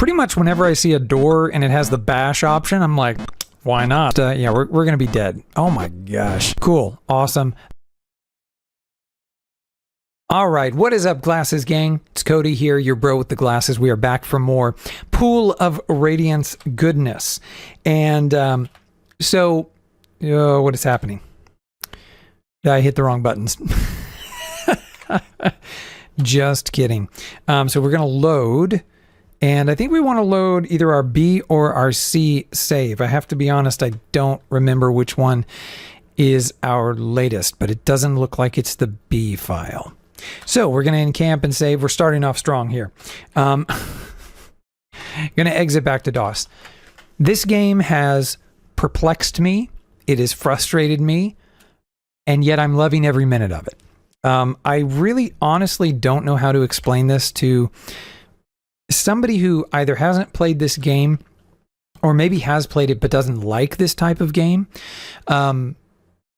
pretty much whenever I see a door and it has the bash option, I'm like, why not? Yeah, we're going to be dead. Oh my gosh. Cool. Awesome. All right, what is up, Glasses Gang? It's Cody here, your bro with the glasses. We are back for more Pool of Radiance goodness. And what is happening? I hit the wrong buttons. Just kidding. So we're going to load, and I think we want to load either our B or our C save. I have to be honest, I don't remember which one is our latest, but it doesn't look like it's the B file. So we're going to encamp and save. We're starting off strong here. Going to exit back to DOS. This game has perplexed me. It has frustrated me. And yet I'm loving every minute of it. I really honestly don't know how to explain this to somebody who either hasn't played this game or maybe has played it but doesn't like this type of game.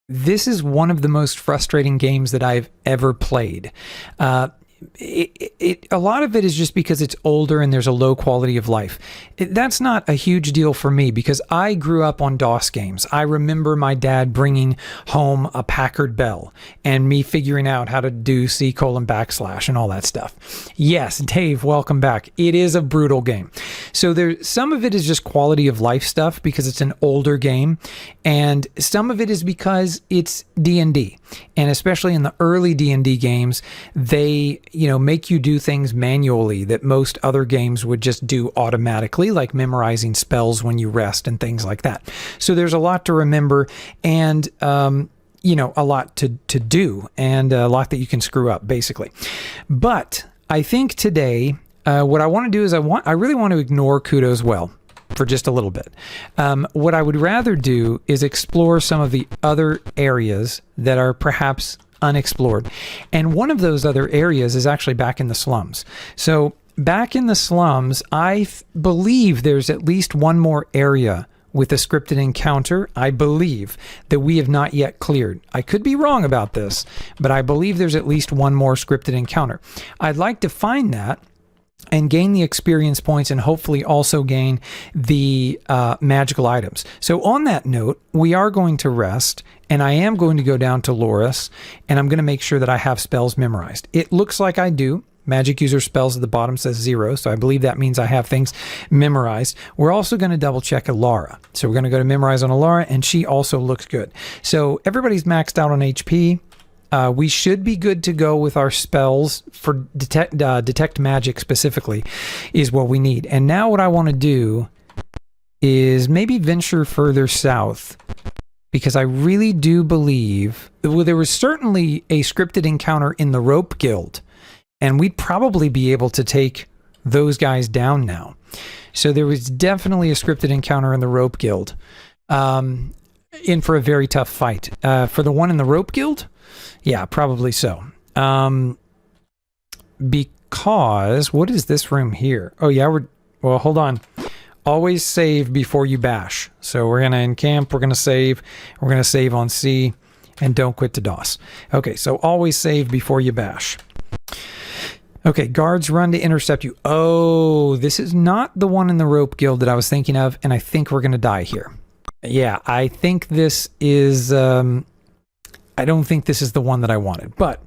This is one of the most frustrating games that I've ever played. A lot of it is just because it's older and there's a low quality of life. That's not a huge deal for me because I grew up on DOS games. I remember my dad bringing home a Packard Bell and me figuring out how to do C:/ and all that stuff. Yes, Dave, welcome back. It is a brutal game. So some of it is just quality of life stuff because it's an older game, and some of it is because it's D&D. And especially in the early D&D games, they make you do things manually that most other games would just do automatically, like memorizing spells when you rest and things like that. So there's a lot to remember and, a lot to do and a lot that you can screw up, basically. But I think today, what I want to do is I really want to ignore Kudos Well for just a little bit. What I would rather do is explore some of the other areas that are perhaps unexplored. And one of those other areas is actually back in the slums. So back in the slums, I believe there's at least one more area with a scripted encounter, I believe, that we have not yet cleared. I could be wrong about this, but I believe there's at least one more scripted encounter. I'd like to find that and gain the experience points and hopefully also gain the magical items. So on that note, we are going to rest, and I am going to go down to Loris, and I'm going to make sure that I have spells memorized. It looks like I do. Magic user spells at the bottom says 0, so I believe that means I have things memorized. We're also going to double check Alara. So we're going to go to memorize on Alara, and she also looks good. So everybody's maxed out on HP. We should be good to go with our spells for detect magic specifically is what we need. And now what I want to do is maybe venture further south because I really do believe there was certainly a scripted encounter in the Rope Guild, and we'd probably be able to take those guys down now. So there was definitely a scripted encounter in the Rope Guild in for a very tough fight. For the one in the Rope Guild? Yeah, probably so. Because, what is this room here? Oh, yeah, well, hold on. Always save before you bash. So we're going to encamp, we're going to save on C, and don't quit to DOS. Okay, so always save before you bash. Okay, guards run to intercept you. Oh, this is not the one in the Rope Guild that I was thinking of, and I think we're going to die here. Yeah, I think this is... I don't think this is the one that I wanted, but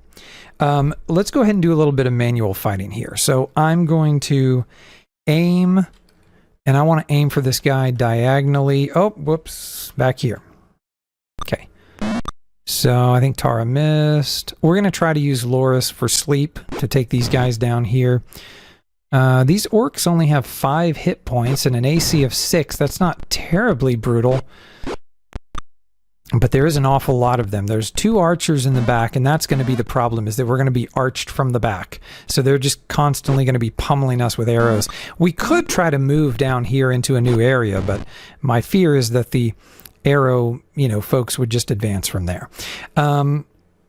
let's go ahead and do a little bit of manual fighting here. So I'm going to aim, and I want to aim for this guy diagonally. Oh, whoops, back here. Okay. So I think Tara missed. We're going to try to use Loris for sleep to take these guys down here. These orcs only have 5 hit points and an AC of 6. That's not terribly brutal. But there is an awful lot of them. There's 2 archers in the back, and that's going to be the problem, is that we're going to be arched from the back. So they're just constantly going to be pummeling us with arrows. We could try to move down here into a new area, but my fear is that the arrow, folks would just advance from there.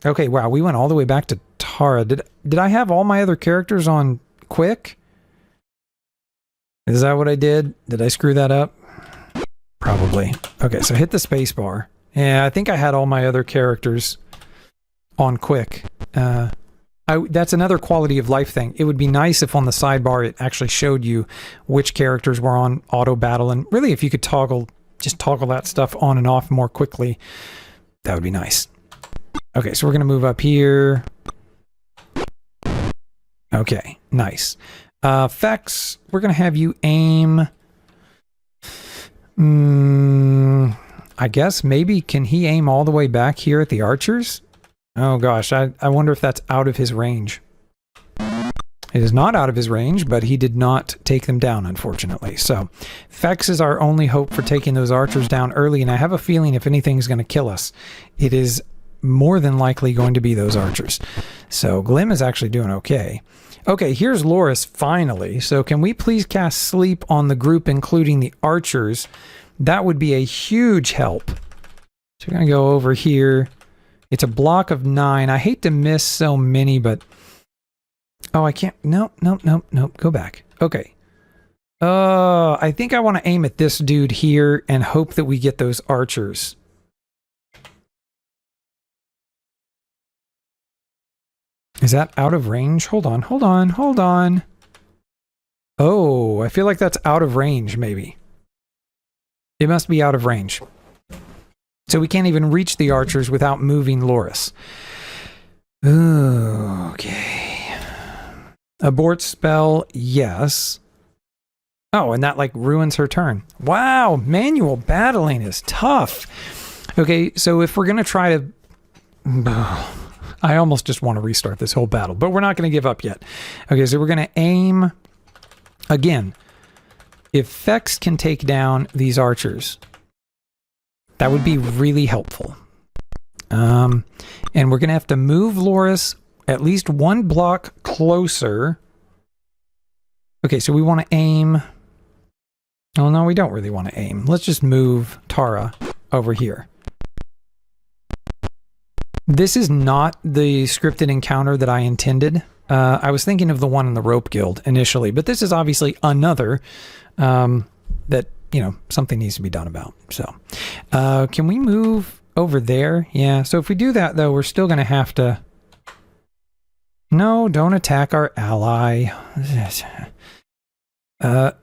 Okay, wow, we went all the way back to Tara. Did I have all my other characters on quick? Is that what I did? Did I screw that up? Probably. Okay, so hit the space bar. Yeah, I think I had all my other characters on quick. I That's another quality of life thing. It would be nice if on the sidebar it actually showed you which characters were on auto battle, and really if you could just toggle that stuff on and off more quickly, that would be nice. Okay, so we're going to move up here. Okay, nice. Fex, we're going to have you aim. I guess maybe can he aim all the way back here at the archers? Oh gosh, I wonder if that's out of his range. It is not out of his range, but he did not take them down, unfortunately. So, Fex is our only hope for taking those archers down early, and I have a feeling if anything's going to kill us, it is more than likely going to be those archers. So, Glim is actually doing okay. Okay, here's Loris finally. So, can we please cast Sleep on the group, including the archers? That would be a huge help. So, we're going to go over here. It's a block of 9. I hate to miss so many, but... Oh, I can't... Nope. Go back. Okay. I think I want to aim at this dude here and hope that we get those archers. Is that out of range? Hold on. Oh, I feel like that's out of range, maybe. It must be out of range. So we can't even reach the archers without moving Loris. Okay. Abort spell, yes. Oh, and that like ruins her turn. Wow, manual battling is tough. Okay, so if we're going to try to... I almost just want to restart this whole battle, but we're not going to give up yet. Okay, so we're going to aim... Again, if Fex can take down these archers, that would be really helpful. And we're going to have to move Loris at least one block closer. Okay, so we want to aim... Oh, no, we don't really want to aim. Let's just move Tara over here. This is not the scripted encounter that I intended. I was thinking of the one in the Rope Guild initially, but this is obviously another that, you know, something needs to be done about. So, can we move over there? Yeah, so if we do that, though, we're still going to have to... No, don't attack our ally.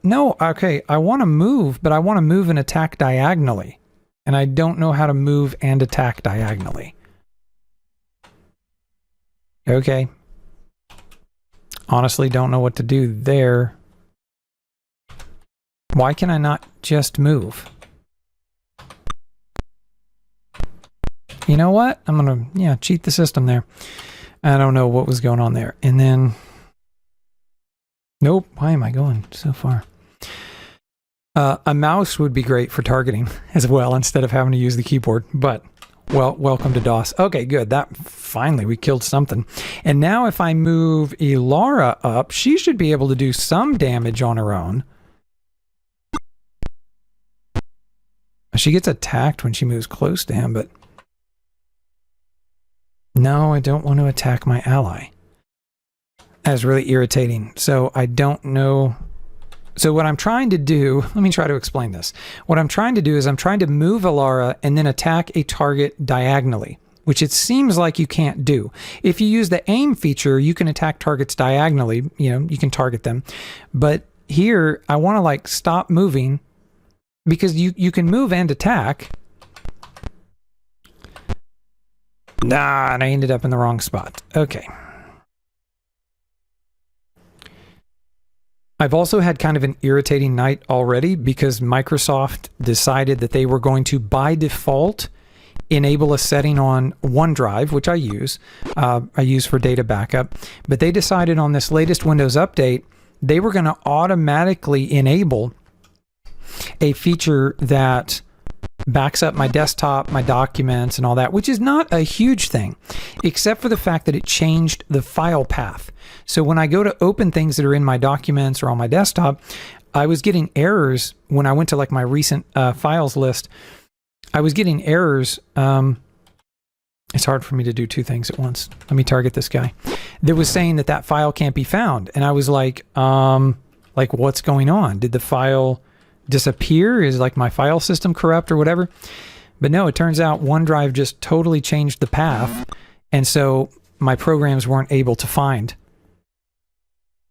No, okay, I want to move, but I want to move and attack diagonally. And I don't know how to move and attack diagonally. Okay. Honestly, don't know what to do there. Why can I not just move? You know what? I'm going to, cheat the system there. I don't know what was going on there. And then... Nope. Why am I going so far? A mouse would be great for targeting as well, instead of having to use the keyboard. But, well, welcome to DOS. Okay, good. That finally, we killed something. And now if I move Ilara up, she should be able to do some damage on her own. She gets attacked when she moves close to him, but... No, I don't want to attack my ally. That's really irritating. So I don't know. So what I'm trying to do, let me try to explain this. What I'm trying to do is I'm trying to move Ilara and then attack a target diagonally, which it seems like you can't do. If you use the aim feature, you can attack targets diagonally. You know, you can target them. But here, I want to like stop moving because you can move and attack. Nah, and I ended up in the wrong spot. Okay. I've also had kind of an irritating night already because Microsoft decided that they were going to, by default, enable a setting on OneDrive, which I use for data backup. But they decided on this latest Windows update, they were going to automatically enable a feature that backs up my desktop, my documents, and all that, which is not a huge thing, except for the fact that it changed the file path. So when I go to open things that are in my documents or on my desktop, I was getting errors when I went to like my recent files list. I was getting errors. It's hard for me to do two things at once. Let me target this guy. That was saying that that file can't be found. And I was like what's going on? Did the file disappear? Is like my file system corrupt or whatever? But no, it turns out OneDrive just totally changed the path. And so my programs weren't able to find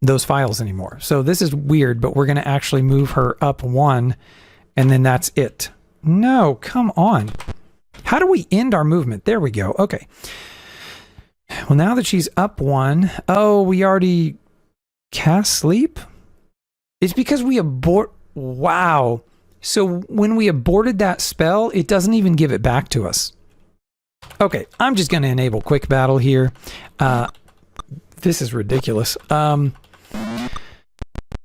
those files anymore. So this is weird, but we're going to actually move her up 1, and then that's it. No, come on. How do we end our movement? There we go. Okay. Well, now that she's up 1, oh, we already cast sleep? It's because we abort. Wow. So when we aborted that spell, it doesn't even give it back to us. Okay, I'm just going to enable quick battle here. This is ridiculous.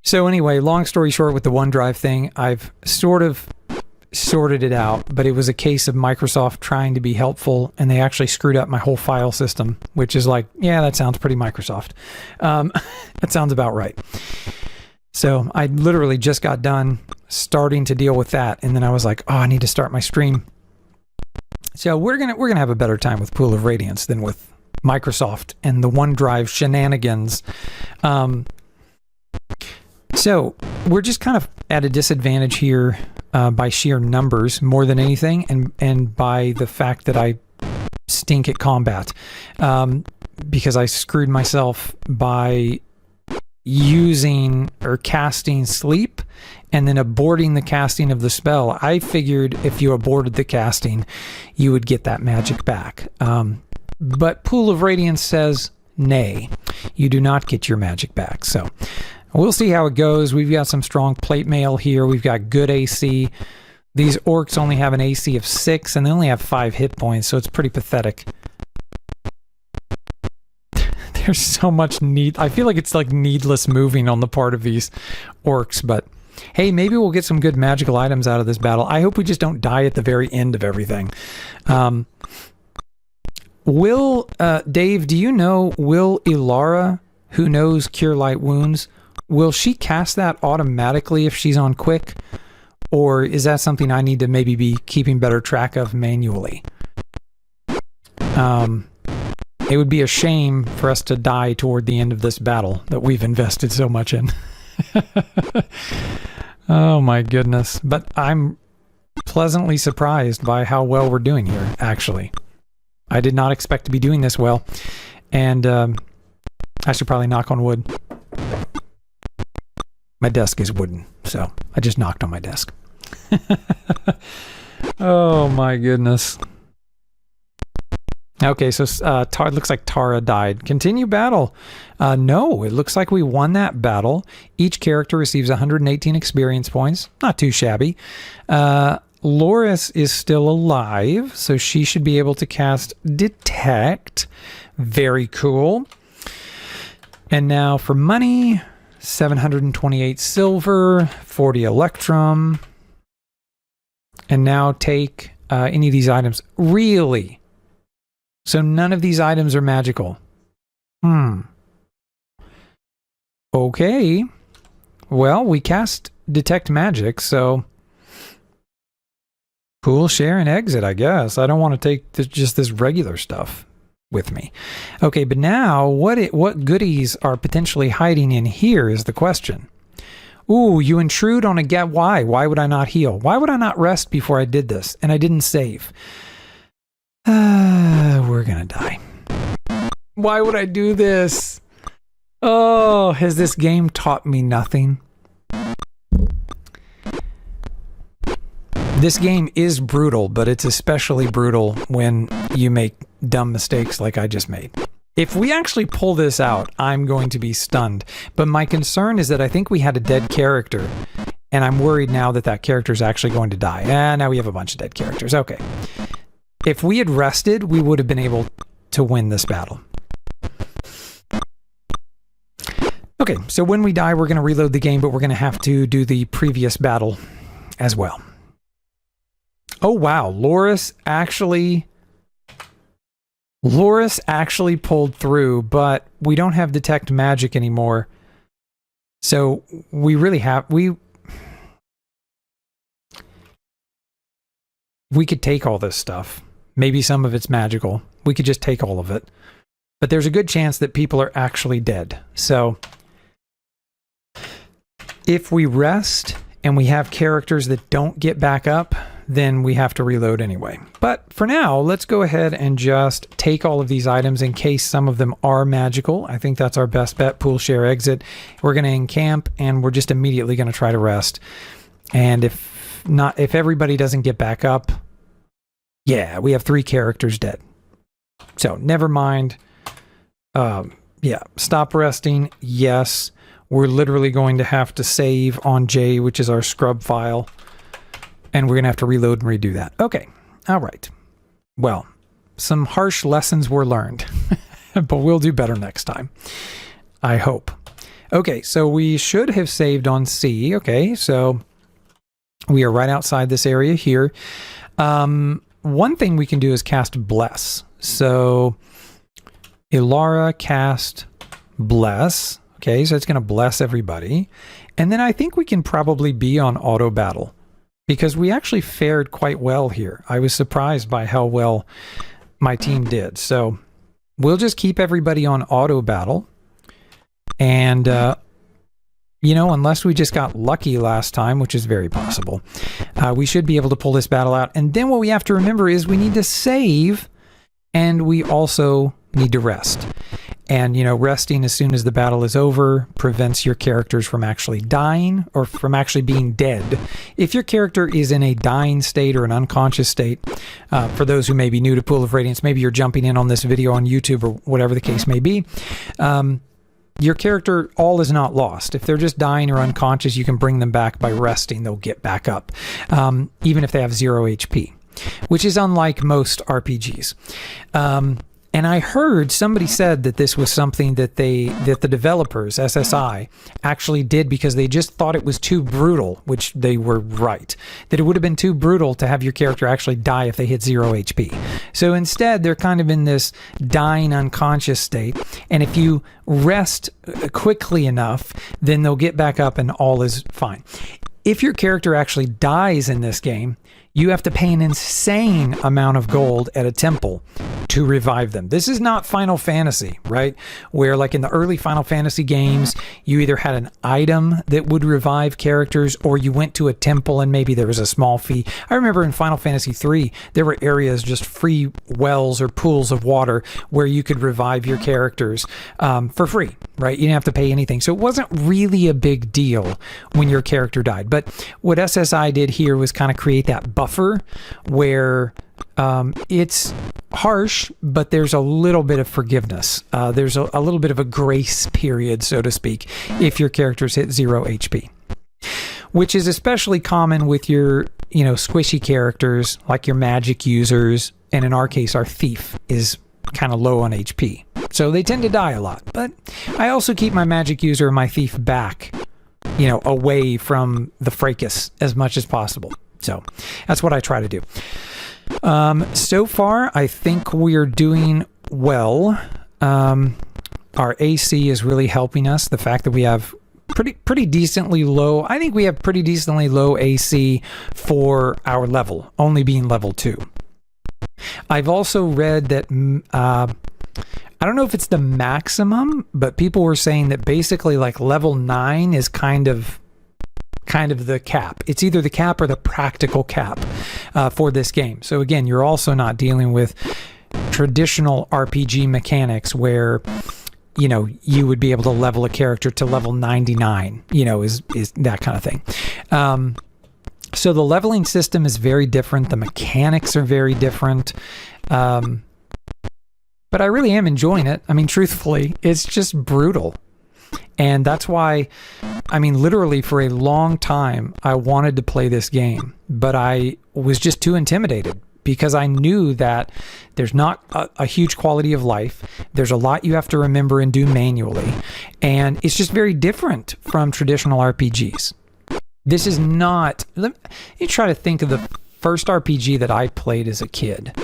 So anyway, long story short with the OneDrive thing, I've sort of sorted it out, but it was a case of Microsoft trying to be helpful, and they actually screwed up my whole file system, which is like, yeah, that sounds pretty Microsoft. That sounds about right. So I literally just got done starting to deal with that, and then I was like, oh, I need to start my stream. So we're gonna have a better time with Pool of Radiance than with Microsoft and the OneDrive shenanigans. So we're just kind of at a disadvantage here by sheer numbers more than anything, and by the fact that I stink at combat, because I screwed myself by using or casting sleep and then aborting the casting of the spell. I figured if you aborted the casting, you would get that magic back. But Pool of Radiance says, nay, you do not get your magic back. So we'll see how it goes. We've got some strong plate mail here. We've got good AC. These orcs only have an AC of 6, and they only have 5 hit points, so it's pretty pathetic. There's so much I feel like it's like needless moving on the part of these orcs, but hey, maybe we'll get some good magical items out of this battle. I hope we just don't die at the very end of everything. Dave, do you know, will Ilara, who knows Cure Light Wounds, will she cast that automatically if she's on quick? Or is that something I need to maybe be keeping better track of manually? It would be a shame for us to die toward the end of this battle that we've invested so much in. Oh my goodness. But I'm pleasantly surprised by how well we're doing here, actually. I did not expect to be doing this well. And I should probably knock on wood. My desk is wooden, so I just knocked on my desk. Oh my goodness. Okay, so it looks like Tara died. Continue battle. No, it looks like we won that battle. Each character receives 118 experience points. Not too shabby. Loris is still alive, so she should be able to cast Detect. Very cool. And now for money, 728 silver, 40 electrum. And now take any of these items. Really? So none of these items are magical. Okay. Well, we cast Detect Magic, so pool, share, and exit, I guess. I don't want to take just this regular stuff with me. Okay, but now what goodies are potentially hiding in here is the question. Ooh, you intrude on a get. Why? Why would I not heal? Why would I not rest before I did this? And I didn't save. We're gonna die. Why would I do this? Oh, has this game taught me nothing? This game is brutal, but it's especially brutal when you make dumb mistakes like I just made. If we actually pull this out, I'm going to be stunned. But my concern is that I think we had a dead character, and I'm worried now that that character is actually going to die. And now we have a bunch of dead characters. Okay. If we had rested, we would have been able to win this battle. Okay, so when we die, we're going to reload the game, but we're going to have to do the previous battle as well. Oh, wow. Loris actually pulled through, but we don't have Detect Magic anymore. So we really have... We could take all this stuff. Maybe some of it's magical. We could just take all of it. But there's a good chance that people are actually dead. So if we rest and we have characters that don't get back up, then we have to reload anyway. But for now, let's go ahead and just take all of these items in case some of them are magical. I think that's our best bet. Pool, share, exit. We're going to encamp, and we're just immediately going to try to rest. And if everybody doesn't get back up, yeah, we have 3 characters dead. So never mind. Yeah, stop resting. Yes, we're literally going to have to save on J, which is our scrub file. And we're going to have to reload and redo that. Okay. All right. Well, some harsh lessons were learned, but we'll do better next time. I hope. Okay. So we should have saved on C. Okay. So we are right outside this area here. One thing we can do is cast Bless. So Ilara cast Bless. Okay. So it's going to bless everybody. And then I think we can probably be on auto battle, because we actually fared quite well here. I was surprised by how well my team did. So we'll just keep everybody on auto battle. And, you know, unless we just got lucky last time, which is very possible, we should be able to pull this battle out. And then what we have to remember is we need to save, and we also need to rest. And, you know, resting as soon as the battle is over prevents your characters from actually dying or from actually being dead. If your character is in a dying state or an unconscious state, for those who may be new to Pool of Radiance, maybe you're jumping in on this video on YouTube or whatever the case may be, your character, all is not lost. If they're just dying or unconscious, you can bring them back by resting. They'll get back up, even if they have 0 HP, which is unlike most RPGs. And I heard somebody said that this was something that the developers, SSI, actually did because they just thought it was too brutal, which they were right. That it would have been too brutal to have your character actually die if they hit 0 HP. So instead, they're kind of in this dying unconscious state. And if you rest quickly enough, then they'll get back up and all is fine. If your character actually dies in this game, you have to pay an insane amount of gold at a temple to revive them. This is not Final Fantasy, right? Where like in the early Final Fantasy games, you either had an item that would revive characters or you went to a temple and maybe there was a small fee. I remember in Final Fantasy 3, there were areas, just free wells or pools of water where you could revive your characters for free, right? You didn't have to pay anything. So it wasn't really a big deal when your character died. But what SSI did here was kind of create that buffer where it's harsh, but there's a little bit of forgiveness. There's a little bit of a grace period, so to speak, if your characters hit 0 HP, which is especially common with your, you know, squishy characters like your magic users. And in our case, our thief is kind of low on HP. So they tend to die a lot. But I also keep my magic user and my thief back, you know, away from the fracas as much as possible. So that's what I try to do. So far, I think we're doing well. Our AC is really helping us. The fact that we have pretty decently low, I think we have pretty decently low AC for our level, only being level 2. I've also read that, I don't know if it's the maximum, but people were saying that basically like level 9 is kind of the cap. It's either the cap or the practical cap for this game. So again, you're also not dealing with traditional RPG mechanics where, you know, you would be able to level a character to level 99, you know, is that kind of thing. So the leveling system is very different. The mechanics are very different. But I really am enjoying it. I mean, truthfully, it's just brutal. And that's why, I mean, literally for a long time, I wanted to play this game, but I was just too intimidated because I knew that there's not a huge quality of life. There's a lot you have to remember and do manually. And it's just very different from traditional RPGs. This is not, let me try to think of the first RPG that I played as a kid.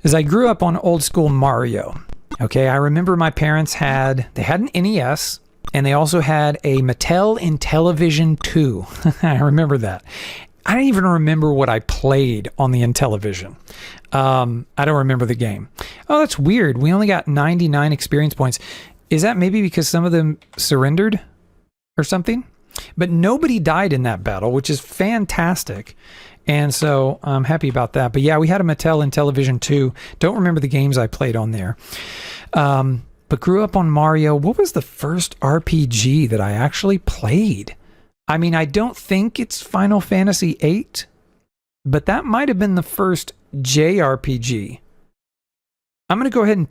As I grew up on old school Mario. Okay, I remember my parents had an NES, and they also had a Mattel Intellivision 2. I remember that. I don't even remember what I played on the Intellivision. I don't remember the game. Oh, that's weird. We only got 99 experience points. Is that maybe because some of them surrendered or something? But nobody died in that battle, which is fantastic. And so I'm happy about that. But yeah, we had a Mattel in Television too. Don't remember the games I played on there. But grew up on Mario. What was the first RPG that I actually played? I mean, I don't think it's Final Fantasy VIII, but that might have been the first JRPG. I'm going to go ahead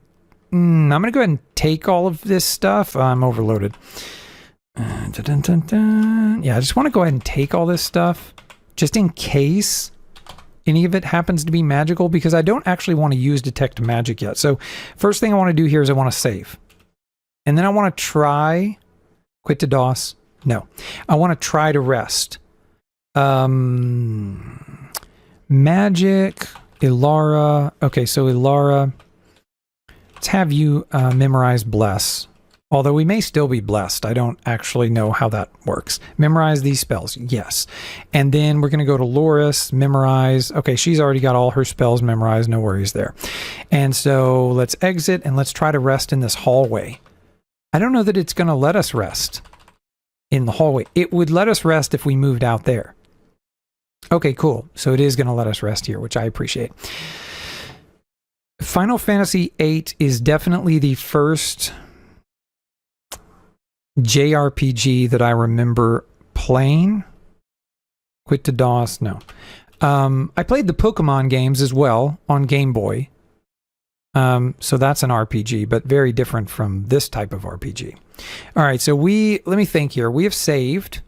and take all of this stuff. I'm overloaded. Yeah, I just want to go ahead and take all this stuff just in case any of it happens to be magical, because I don't actually want to use Detect Magic yet. So first thing I want to do here is I want to save. And then I want to try... Quit to DOS. No. I want to try to rest. Magic, Ilara. Okay, so Ilara. Let's have you memorize Bless. Although we may still be blessed. I don't actually know how that works. Memorize these spells. Yes. And then we're going to go to Loris, memorize. Okay, she's already got all her spells memorized. No worries there. And so let's exit and let's try to rest in this hallway. I don't know that it's going to let us rest in the hallway. It would let us rest if we moved out there. Okay, cool. So it is going to let us rest here, which I appreciate. Final Fantasy VIII is definitely the first JRPG that I remember playing. Quit to DOS. No. I played the Pokemon games as well on Game Boy. So that's an RPG, but very different from this type of RPG. All right, so let me think here. We have saved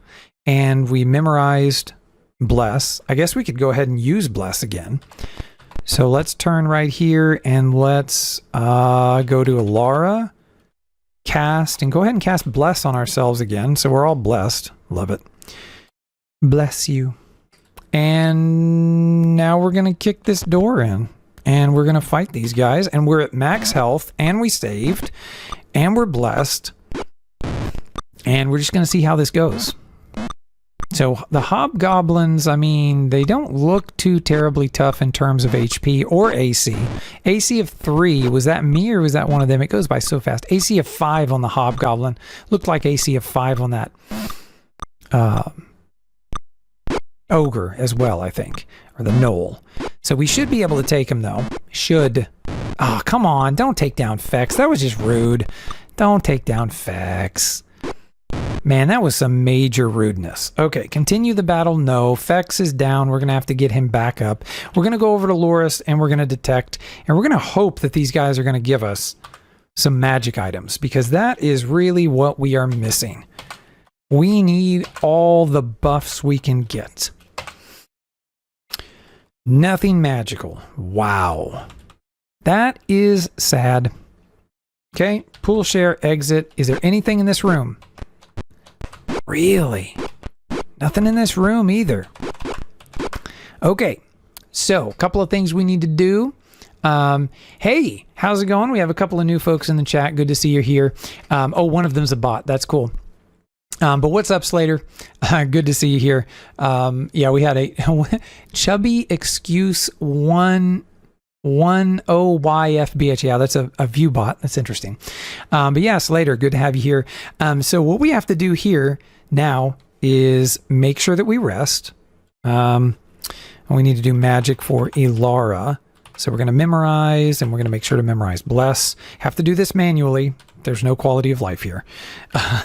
and we memorized Bless. I guess we could go ahead and use Bless again. So let's turn right here and let's go to Ilara. Cast, and go ahead and cast Bless on ourselves again. So we're all blessed. Love it. Bless you. And now we're going to kick this door in. And we're going to fight these guys. And we're at max health. And we saved. And we're blessed. And we're just going to see how this goes. So the hobgoblins, I mean, they don't look too terribly tough in terms of HP or AC. AC of 3, was that me or was that one of them? It goes by so fast. AC of 5 on the hobgoblin. Looked like AC of 5 on that ogre as well, I think. Or the gnoll. So we should be able to take him though. Should. Oh, come on. Don't take down Fex. That was just rude. Don't take down Fex. Man, that was some major rudeness. Okay, continue the battle. No, Fex is down. We're going to have to get him back up. We're going to go over to Loris and we're going to detect. And we're going to hope that these guys are going to give us some magic items, because that is really what we are missing. We need all the buffs we can get. Nothing magical. Wow. That is sad. Okay, pool share, exit. Is there anything in this room? Really? Nothing in this room either. Okay, so a couple of things we need to do. Hey, how's it going? We have a couple of new folks in the chat. Good to see you here. One of them's a bot. That's cool. But what's up, Slater? Good to see you here. Yeah, we had a chubby excuse 10YFBH. Yeah, that's a view bot. That's interesting. But yeah, Slater, good to have you here. So what we have to do here now is make sure that we rest. We need to do magic for Ilara. So we're going to memorize, and we're going to make sure to memorize Bless. Have to do this manually. There's no quality of life here.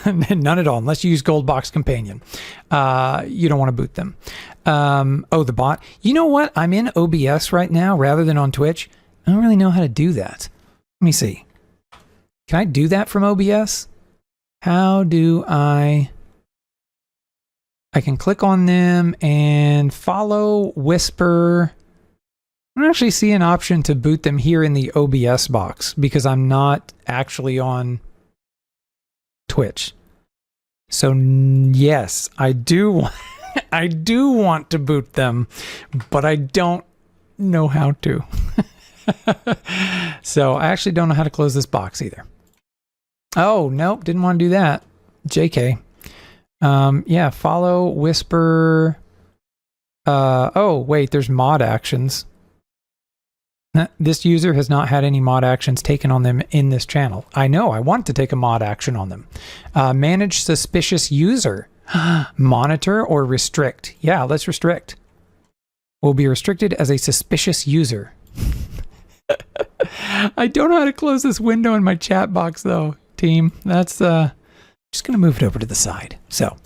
None at all, unless you use Gold Box Companion. You don't want to boot them. The bot. You know what? I'm in OBS right now rather than on Twitch. I don't really know how to do that. Let me see. Can I do that from OBS? How do I can click on them and follow, whisper. I don't actually see an option to boot them here in the OBS box because I'm not actually on Twitch. So yes, I do I do want to boot them, but I don't know how to. So I actually don't know how to close this box either. Oh, nope, didn't want to do that. JK. Yeah, follow, whisper. Oh, wait, there's mod actions. This user has not had any mod actions taken on them in this channel. I know, I want to take a mod action on them. Manage suspicious user. Monitor or restrict? Yeah, let's restrict. will be restricted as a suspicious user. I don't know how to close this window in my chat box, though, team. That's just going to move it over to the side. So,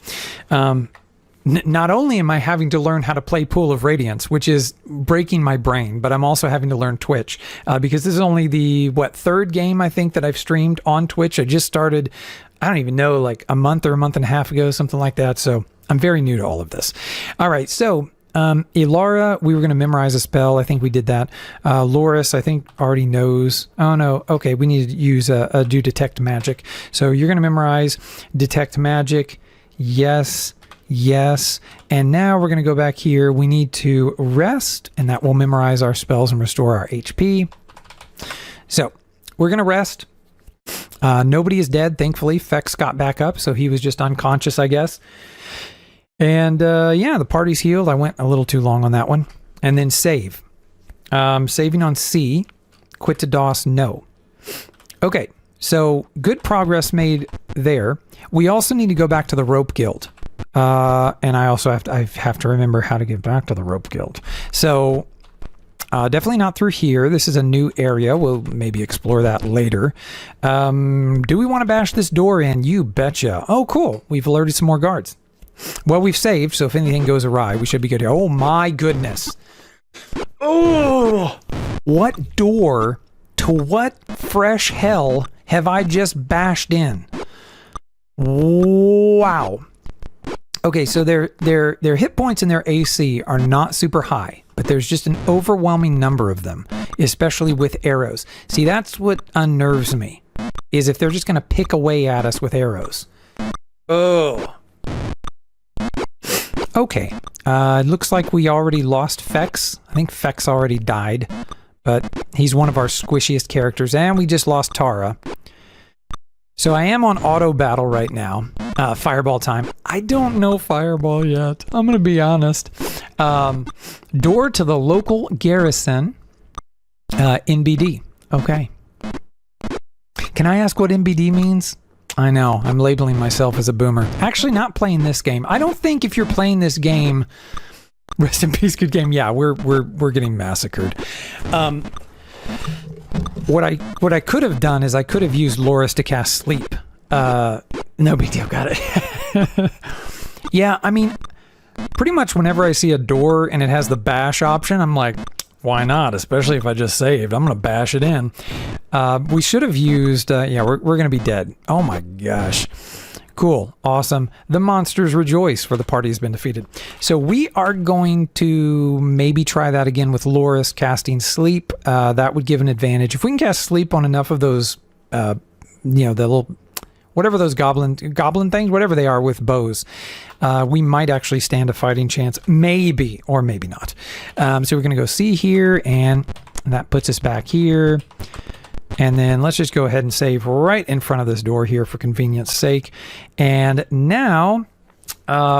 not only am I having to learn how to play Pool of Radiance, which is breaking my brain, but I'm also having to learn Twitch because this is only the, third game I think that I've streamed on Twitch. I just started, I don't even know, like a month or a month and a half ago, something like that. So I'm very new to all of this. All right, so Ilara, we were going to memorize a spell. I think we did that. Loris, I think, already knows. Oh, no. Okay, we need to use do Detect Magic. So you're going to memorize Detect Magic. Yes. Yes. And now we're going to go back here. We need to rest, and that will memorize our spells and restore our HP. So we're going to rest. Nobody is dead, thankfully. Fex got back up, so he was just unconscious, I guess. And yeah, the party's healed. I went a little too long on that one. And then save. Saving on C. Quit to DOS, no. Okay, so good progress made there. We also need to go back to the Rope Guild. And I also have to remember how to get back to the Rope Guild. So definitely not through here. This is a new area. We'll maybe explore that later. Do we want to bash this door in? You betcha. Oh, cool. We've alerted some more guards. Well, we've saved, so if anything goes awry, we should be good here. Oh, my goodness. Oh, what door to what fresh hell have I just bashed in? Wow. Okay, so their hit points and their AC are not super high, but there's just an overwhelming number of them, especially with arrows. See, that's what unnerves me, is if they're just going to pick away at us with arrows. Oh. Okay, it looks like we already lost Fex. I think Fex already died, but he's one of our squishiest characters, and we just lost Tara. So I am on auto battle right now. Fireball time. I don't know Fireball yet. I'm going to be honest. Door to the local garrison. NBD. Okay. Can I ask what NBD means? I know. I'm labeling myself as a boomer. Actually, not playing this game. I don't think if you're playing this game... Rest in peace, good game. Yeah, we're getting massacred. What I could have done is I could have used Loris to cast Sleep. No big deal, got it. Yeah, I mean, pretty much whenever I see a door and it has the bash option, I'm like, why not? Especially if I just saved. I'm going to bash it in. We should have used, yeah, we're going to be dead. Oh my gosh. Cool. Awesome. The monsters rejoice, for the party has been defeated. So we are going to maybe try that again with Loris casting Sleep. That would give an advantage. If we can cast Sleep on enough of those, you know, the little, whatever those goblin things, whatever they are with bows, we might actually stand a fighting chance. Maybe, or maybe not. So we're going to go see here, and that puts us back here. And then let's just go ahead and save right in front of this door here for convenience sake. And now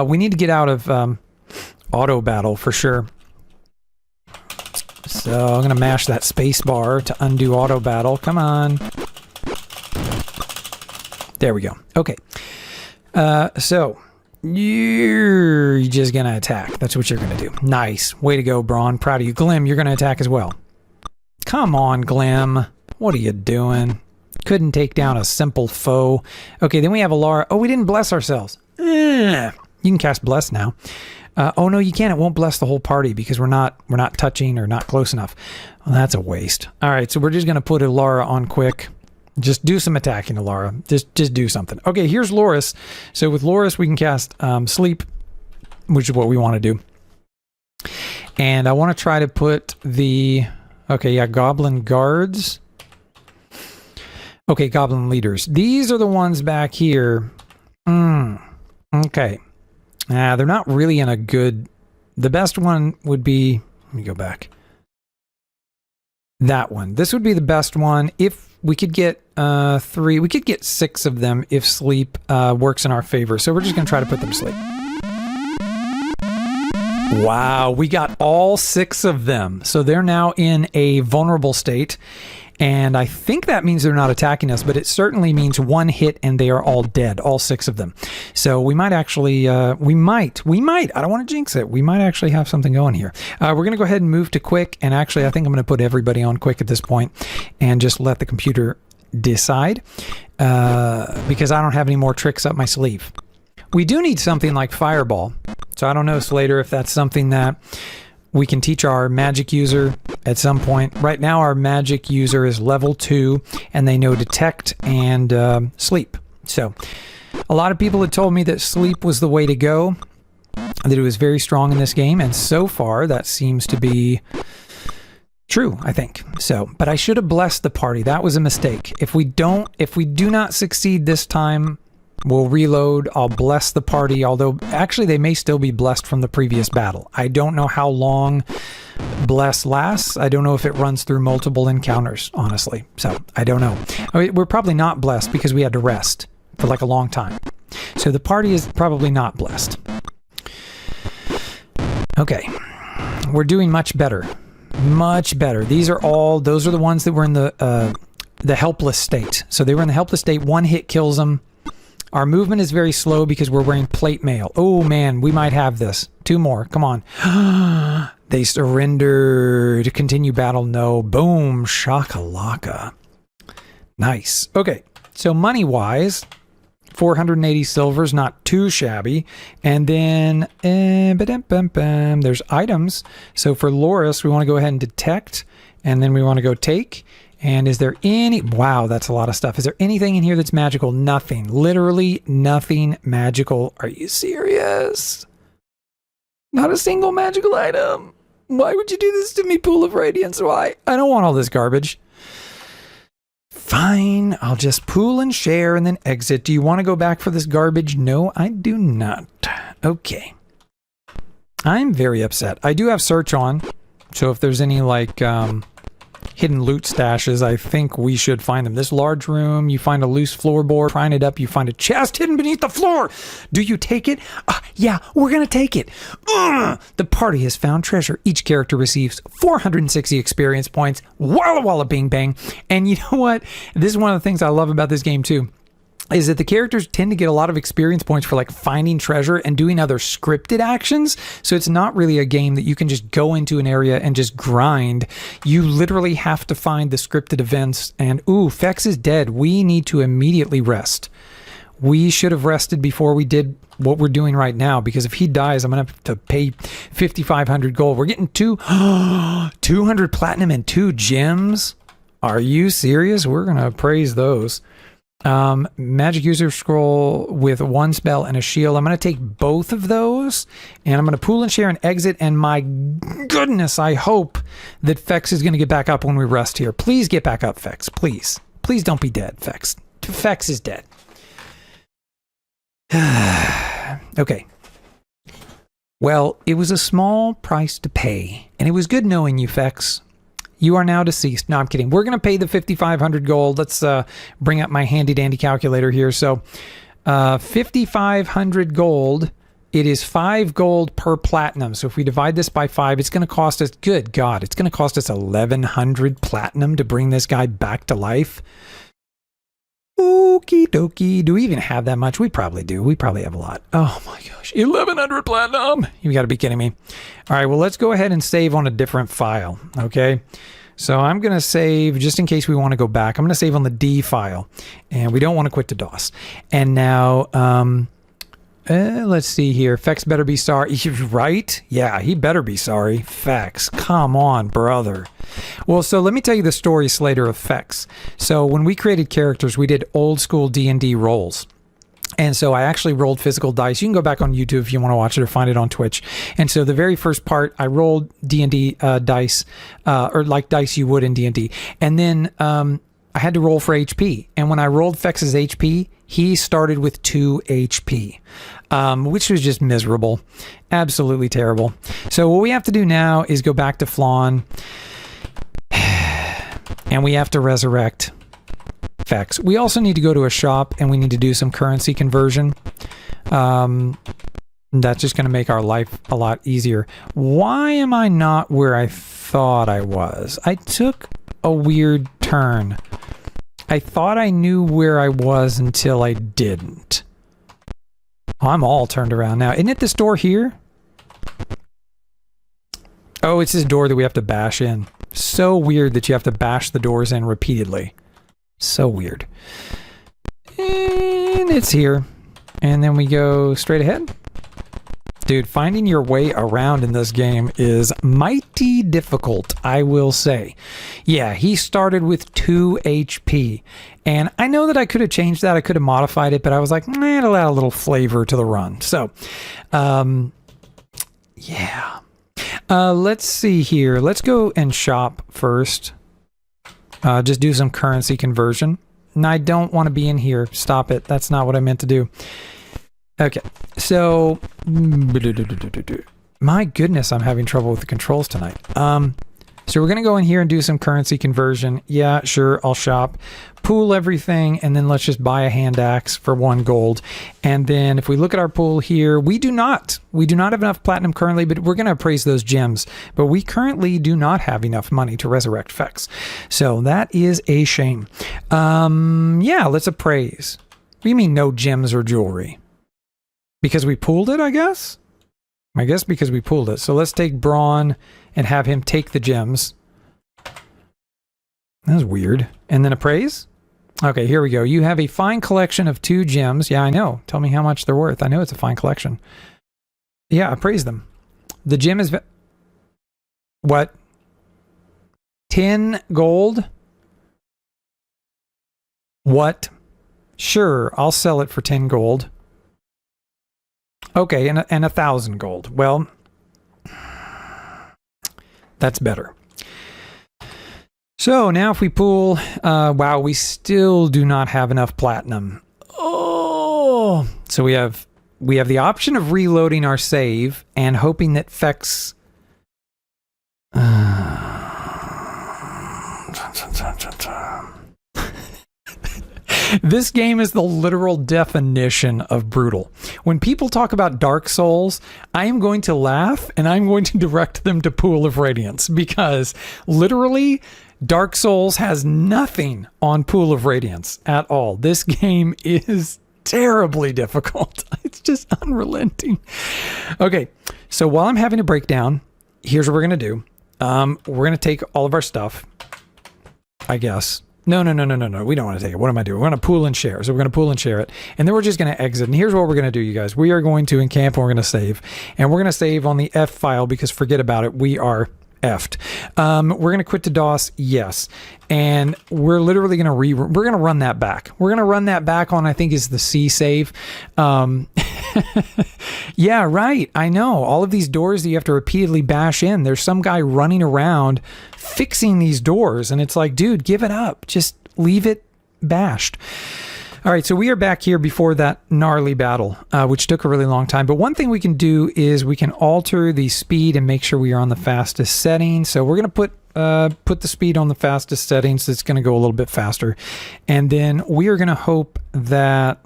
we need to get out of auto battle for sure. So I'm going to mash that space bar to undo auto battle. Come on. There we go. Okay. So you're just going to attack. That's what you're going to do. Nice. Way to go, Braun. Proud of you. Glim, you're going to attack as well. Come on, Glim. What are you doing? Couldn't take down a simple foe. Okay, then we have Alara. Oh, we didn't bless ourselves. You can cast Bless now. Oh, no, you can't. It won't bless the whole party because we're not touching or not close enough. Well, that's a waste. All right, so we're just going to put Alara on quick. Just do some attacking, Alara. Just do something. Okay, here's Loris. So with Loris, we can cast Sleep, which is what we want to do. And I want to try to put the... Okay, yeah, Goblin Guards... Okay, Goblin Leaders. These are the ones back here. Okay. They're not really in a good... The best one would be... Let me go back. That one. This would be the best one. If we could get 3... We could get 6 of them if Sleep works in our favor. So we're just going to try to put them to sleep. Wow, we got all 6 of them. So they're now in a vulnerable state. And I think that means they're not attacking us, but it certainly means one hit and they are all dead, all 6 of them. So we might actually, we might, I don't want to jinx it. We might actually have something going here. We're going to go ahead and move to quick. And actually, I think I'm going to put everybody on quick at this point and just let the computer decide because I don't have any more tricks up my sleeve. We do need something like Fireball. So I don't know, Slater, if that's something that we can teach our magic user at some point. Right now, our magic user is level 2, and they know detect and sleep. So a lot of people had told me that sleep was the way to go, that it was very strong in this game, and so far that seems to be true, I think. So, but I should have blessed the party. That was a mistake. If we do not succeed this time, we'll reload. I'll bless the party, although actually they may still be blessed from the previous battle. I don't know how long bless lasts. I don't know if it runs through multiple encounters, honestly. So I don't know. I mean, we're probably not blessed because we had to rest for like a long time. So the party is probably not blessed. Okay. We're doing much better. Much better. Those are the ones that were in the helpless state. So they were in the helpless state. One hit kills them. Our movement is very slow because we're wearing plate mail. Oh man, we might have this. 2 more. Come on. They surrender to continue battle. No. Boom. Shakalaka. Nice. Okay. So money-wise, 480 silvers, not too shabby. And then there's items. So for Loris, we want to go ahead and detect. And then we want to go take. And is there any... Wow, that's a lot of stuff. Is there anything in here that's magical? Nothing. Literally nothing magical. Are you serious? Not a single magical item. Why would you do this to me, Pool of Radiance? Why? I don't want all this garbage. Fine. I'll just pool and share and then exit. Do you want to go back for this garbage? No, I do not. Okay. I'm very upset. I do have search on. So if there's any like... hidden loot stashes, I think we should find them. This large room, you find a loose floorboard, prying it up, you find a chest hidden beneath the floor. Do you take it? Yeah, we're gonna take it. The party has found treasure. Each character receives 460 experience points. Walla walla bing bang. And you know what? This is one of the things I love about this game too, is that the characters tend to get a lot of experience points for like finding treasure and doing other scripted actions. So it's not really a game that you can just go into an area and just grind. You literally have to find the scripted events. And ooh, Fex is dead. We need to immediately rest. We should have rested before we did what we're doing right now, because if he dies, I'm going to have to pay 5,500 gold. We're getting 200 platinum and 2 gems. Are you serious? We're going to praise those. Magic user scroll with 1 spell and a shield. I'm going to take both of those and I'm going to pool and share and exit. And my goodness, I hope that Fex is going to get back up when we rest here. Please get back up, Fex. Please. Please don't be dead, Fex. Fex is dead. Okay. Well, it was a small price to pay and it was good knowing you, Fex. You are now deceased. No, I'm kidding. We're going to pay the 5,500 gold. Let's bring up my handy dandy calculator here. So 5,500 gold. It is 5 gold per platinum. So if we divide this by 5, it's going to cost us, good God, it's going to cost us 1,100 platinum to bring this guy back to life. Okie dokie. Do we even have that much? We probably do. We probably have a lot. Oh my gosh. 1,100 platinum. You got to be kidding me. All right. Well, let's go ahead and save on a different file. Okay. So I'm going to save just in case we want to go back. I'm going to save on the D file and we don't want to quit to DOS. And now, let's see here. Fex better be sorry. Right? Yeah, he better be sorry. Fex, come on, brother. Well, so let me tell you the story, Slater, of Fex. So when we created characters, we did old school D&D rolls. And so I actually rolled physical dice. You can go back on YouTube if you want to watch it or find it on Twitch. And so the very first part, I rolled D&D dice, or like dice you would in D&D. And then I had to roll for HP. And when I rolled Fex's HP, he started with 2 HP, which was just miserable. Absolutely terrible. So what we have to do now is go back to Flawn. And we have to resurrect Fex. We also need to go to a shop and we need to do some currency conversion. That's just going to make our life a lot easier. Why am I not where I thought I was? I took a weird turn. turn. I thought I knew where I was until I didn't. Oh, I'm all turned around now. Isn't it this door here? Oh, it's this door that we have to bash in. So weird that you have to bash the doors in repeatedly. So weird. And it's here. And then we go straight ahead. Dude, finding your way around in this game is mighty difficult, I will say. Yeah, he started with 2 HP. And I know that I could have changed that. I could have modified it, but I was like, it'll add a little flavor to the run. So, yeah. Let's see here. Let's go and shop first. Just do some currency conversion. And I don't want to be in here. Stop it. That's not what I meant to do. Okay, so my goodness, I'm having trouble with the controls tonight. So we're gonna go in here and do some currency conversion. Yeah, sure, I'll shop, pool everything, and then let's just buy a hand axe for 1 gold. And then if we look at our pool here, we do not have enough platinum currently, but we're gonna appraise those gems. But we currently do not have enough money to resurrect Fex, so that is a shame. Yeah, let's appraise. What do you mean no gems or jewelry? Because we pooled it, I guess? I guess because we pooled it. So let's take Braun and have him take the gems. That was weird. And then appraise? Okay, here we go. You have a fine collection of 2 gems. Yeah, I know. Tell me how much they're worth. I know it's a fine collection. Yeah, appraise them. The gem is... What? 10 gold? What? Sure, I'll sell it for 10 gold. Okay, and 1,000 gold. Well, that's better. So now if we pool, wow, we still do not have enough platinum. Oh, so we have the option of reloading our save and hoping that Fex. This game is the literal definition of brutal. When people talk about Dark Souls, I am going to laugh and I'm going to direct them to Pool of Radiance because literally Dark Souls has nothing on Pool of Radiance at all. This game is terribly difficult. It's just unrelenting. Okay, so while I'm having a breakdown, here's what we're going to do. We're going to take all of our stuff, I guess. No. We don't want to take it. What am I doing? We're going to pool and share. So we're going to pool and share it. And then we're just going to exit. And here's what we're going to do, you guys. We are going to encamp and we're going to save. And we're going to save on the F file because forget about it. We are effed. We're going to quit to DOS. Yes. And we're literally going to we're going to run that back. We're going to run that back on, I think is the C save. Yeah, right. I know. All of these doors that you have to repeatedly bash in. There's some guy running around fixing these doors. And it's like, dude, give it up. Just leave it bashed. All right, so we are back here before that gnarly battle, which took a really long time. But one thing we can do is we can alter the speed and make sure we are on the fastest setting. So we're going to put the speed on the fastest setting, so it's going to go a little bit faster. And then we are going to hope that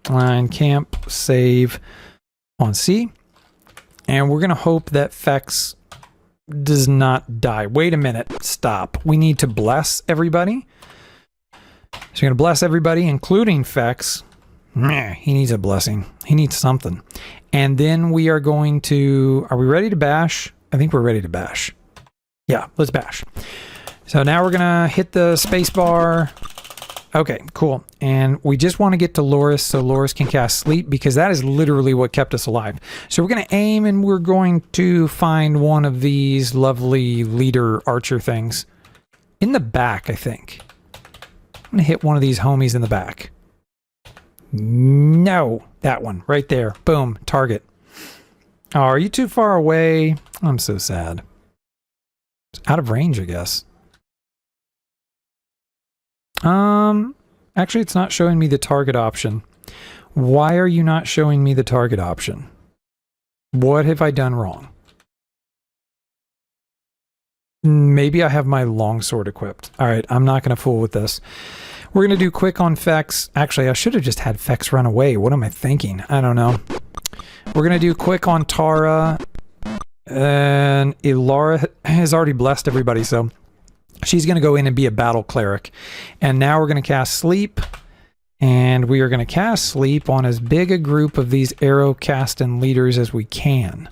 encamp save on C. And we're going to hope that Fex does not die. Wait a minute. Stop. We need to bless everybody. So you're going to bless everybody, including Fex. He needs a blessing. He needs something. And then we are going to... Are we ready to bash? I think we're ready to bash. Yeah, let's bash. So now we're going to hit the space bar. Okay, cool. And we just want to get to Loris so Loris can cast Sleep because that is literally what kept us alive. So we're going to aim and we're going to find one of these lovely leader archer things. In the back, I think. I'm going to hit one of these homies in the back. No, that one right there. Boom, target. Oh, are you too far away? I'm so sad. It's out of range, I guess. Actually, it's not showing me the target option. Why are you not showing me the target option? What have I done wrong? Maybe I have my longsword equipped. All right, I'm not going to fool with this. We're going to do quick on Fex. Actually, I should have just had Fex run away. What am I thinking? I don't know. We're going to do quick on Tara. And Ilara has already blessed everybody, so She's going to go in and be a battle cleric. And now we're going to cast Sleep. And we are going to cast Sleep on as big a group of these arrow casting leaders as we can.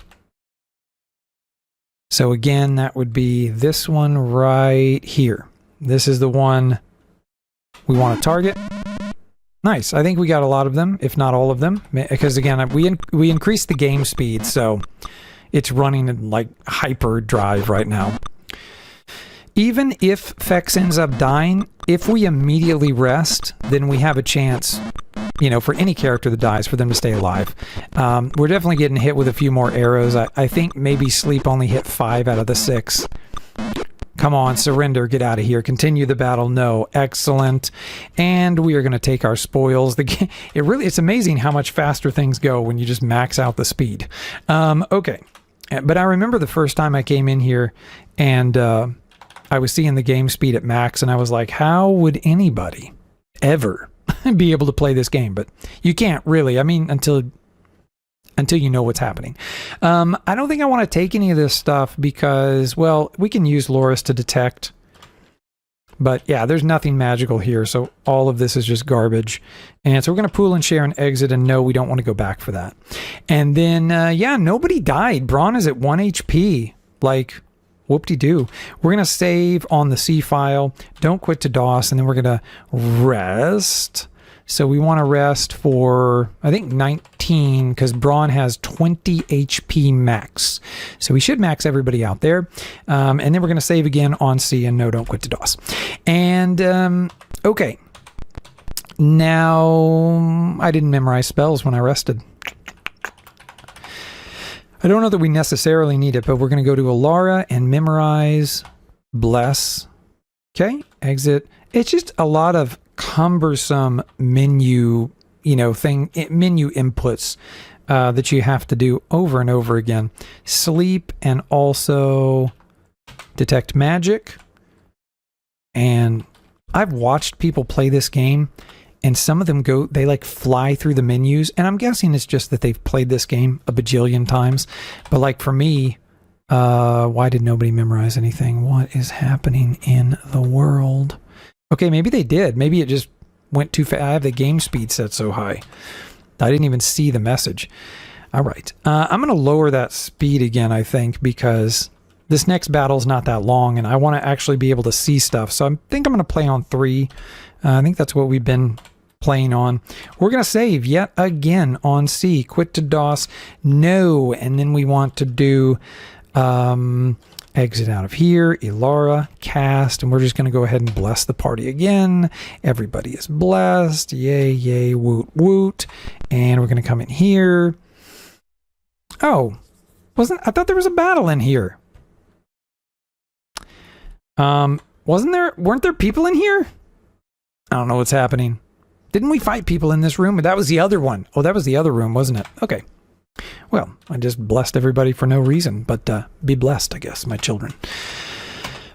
So again, that would be this one right here. This is the one we want to target. Nice. I think we got a lot of them, if not all of them. Because again, we increased the game speed, so it's running in like hyperdrive right now. Even if Fex ends up dying, if we immediately rest, then we have a chance, you know, for any character that dies, for them to stay alive. We're definitely getting hit with a few more arrows. I think maybe Sleep only hit 5 out of the 6. Come on, surrender, get out of here. Continue the battle. No, excellent. And we are going to take our spoils. It's amazing how much faster things go when you just max out the speed. Okay, but I remember the first time I came in here and I was seeing the game speed at max, and I was like, how would anybody ever be able to play this game? But you can't really. I mean, until you know what's happening. I don't think I want to take any of this stuff because, well, we can use Loris to detect. But yeah, there's nothing magical here, so all of this is just garbage. And so we're going to pool and share and exit, and no, we don't want to go back for that. And then, yeah, nobody died. Braun is at 1 HP. Like, whoop-de-doo. We're going to save on the C file. Don't quit to DOS, and then we're going to rest. So we want to rest for, I think, 19, because Braun has 20 HP max. So we should max everybody out there. And then we're going to save again on C, and no, don't quit to DOS. And, okay. Now, I didn't memorize spells when I rested. I don't know that we necessarily need it, but we're going to go to Alara and memorize Bless. Okay, exit. It's just a lot of cumbersome menu, menu inputs that you have to do over and over again. Sleep and also detect magic. And I've watched people play this game, and some of them they like fly through the menus, and I'm guessing it's just that they've played this game a bajillion times. But like for me, why did nobody memorize anything? What is happening in the world? Okay, maybe they did. Maybe it just went too fast. I have the game speed set so high. I didn't even see the message. All right. I'm going to lower that speed again, I think, because this next battle's not that long, and I want to actually be able to see stuff. So I think I'm going to play on 3. I think that's what we've been playing on. We're going to save yet again on C. Quit to DOS. No. And then we want to do exit out of here. Ilara, cast. And we're just going to go ahead and bless the party again. Everybody is blessed. Yay, yay, woot, woot. And we're going to come in here. Oh. I thought there was a battle in here. Weren't there people in here? I don't know what's happening. Didn't we fight people in this room? That was the other one. Oh, that was the other room, wasn't it? Okay. Well, I just blessed everybody for no reason, but be blessed, I guess, my children.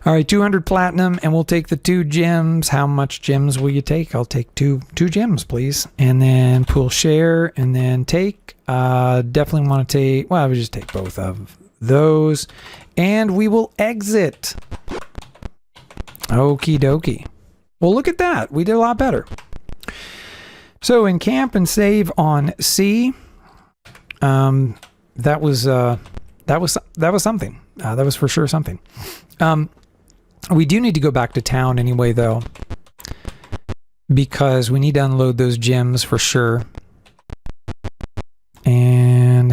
All right, 200 platinum, and we'll take the 2 gems. How much gems will you take? I'll take two gems, please. And then pool share, and then take. Definitely want to take, well, I would just take both of those. And we will exit. Okie dokie. Well, look at that. We did a lot better. So in camp and save on C, that was something. That was for sure something. We do need to go back to town anyway, though, because we need to unload those gems for sure. And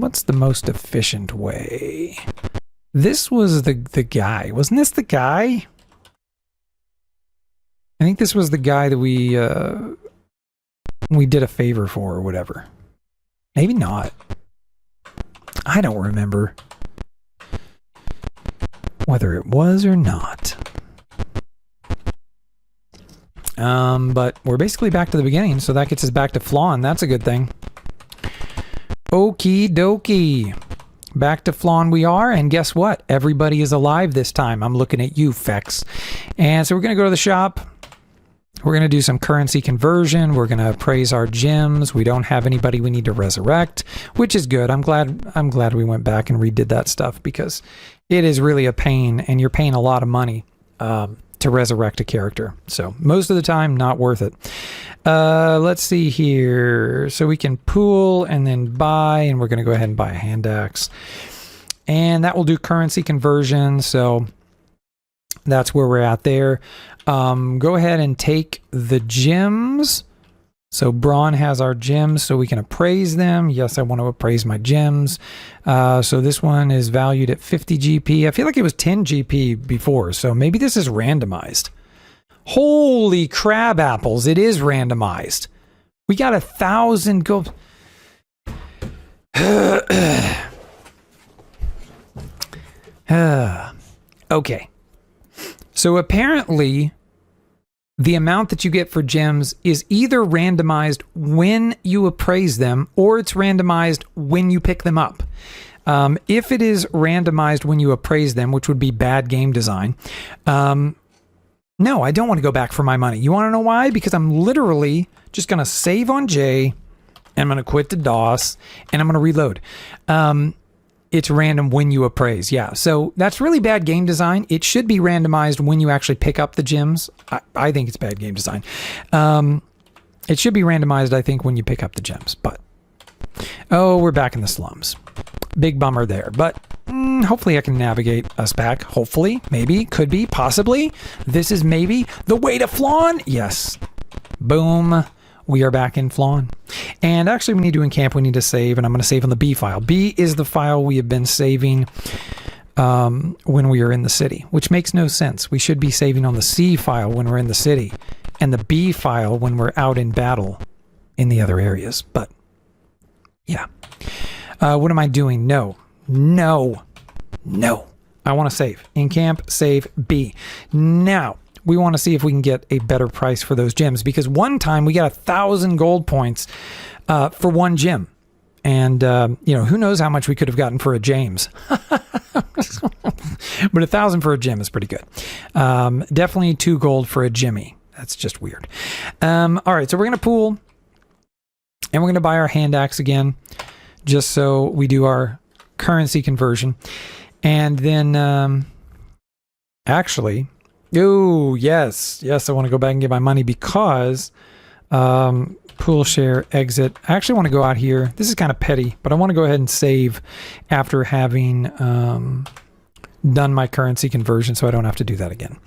what's the most efficient way? This was the guy. Wasn't this the guy? I think this was the guy that we did a favor for or whatever. Maybe not. I don't remember whether it was or not. But we're basically back to the beginning, so that gets us back to Flawn. That's a good thing. Okie dokie. Back to Flawn we are, and guess what? Everybody is alive this time. I'm looking at you, Fex. And so we're going to go to the shop. We're going to do some currency conversion. We're going to appraise our gems. We don't have anybody we need to resurrect, which is good. I'm glad we went back and redid that stuff because it is really a pain, and you're paying a lot of money to resurrect a character. So most of the time, not worth it. Let's see here. So we can pool and then buy, and we're going to go ahead and buy a hand axe. And that will do currency conversion. So that's where we're at there. Go ahead and take the gems. So Braun has our gems, so we can appraise them. Yes, I want to appraise my gems. So this one is valued at 50 GP. I feel like it was 10 GP before, so maybe this is randomized. Holy crab apples, it is randomized. We got 1,000 gold. Okay. So apparently, the amount that you get for gems is either randomized when you appraise them, or it's randomized when you pick them up. If it is randomized when you appraise them, which would be bad game design, no, I don't want to go back for my money. You want to know why? Because I'm literally just going to save on J, and I'm going to quit to DOS, and I'm going to reload. It's random when you appraise. Yeah, so that's really bad game design. It should be randomized when you actually pick up the gems. I think it's bad game design. It should be randomized, I think, when you pick up the gems. But, oh, we're back in the slums. Big bummer there. But hopefully I can navigate us back. Hopefully, maybe, could be, possibly. This is maybe the way to Flawn. Yes. Boom. We are back in Flawn. And actually, we need to encamp. We need to save, and I'm going to save on the B file. B is the file we have been saving when we are in the city, which makes no sense. We should be saving on the C file when we're in the city, and the B file when we're out in battle in the other areas. But, yeah. What am I doing? No. I want to save. Encamp, save, B. Now, we want to see if we can get a better price for those gems, because one time we got 1,000 gold points for one gem. And, who knows how much we could have gotten for a James. But 1,000 for a gem is pretty good. Definitely 2 gold for a Jimmy. That's just weird. All right, so we're going to pool, and we're going to buy our hand axe again, just so we do our currency conversion. And then, actually... Oh, yes, I want to go back and get my money because pool share, exit. I actually want to go out here. This is kind of petty, but I want to go ahead and save after having done my currency conversion so I don't have to do that again.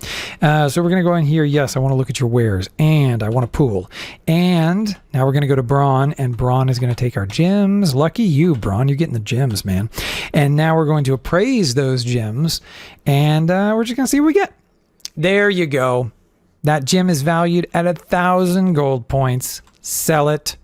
So we're going to go in here. Yes, I want to look at your wares, and I want to pool. And now we're going to go to Braun, and Braun is going to take our gems. Lucky you, Braun. You're getting the gems, man. And now we're going to appraise those gems, and we're just going to see what we get. There you go. That gem is valued at 1,000 gold points. Sell it.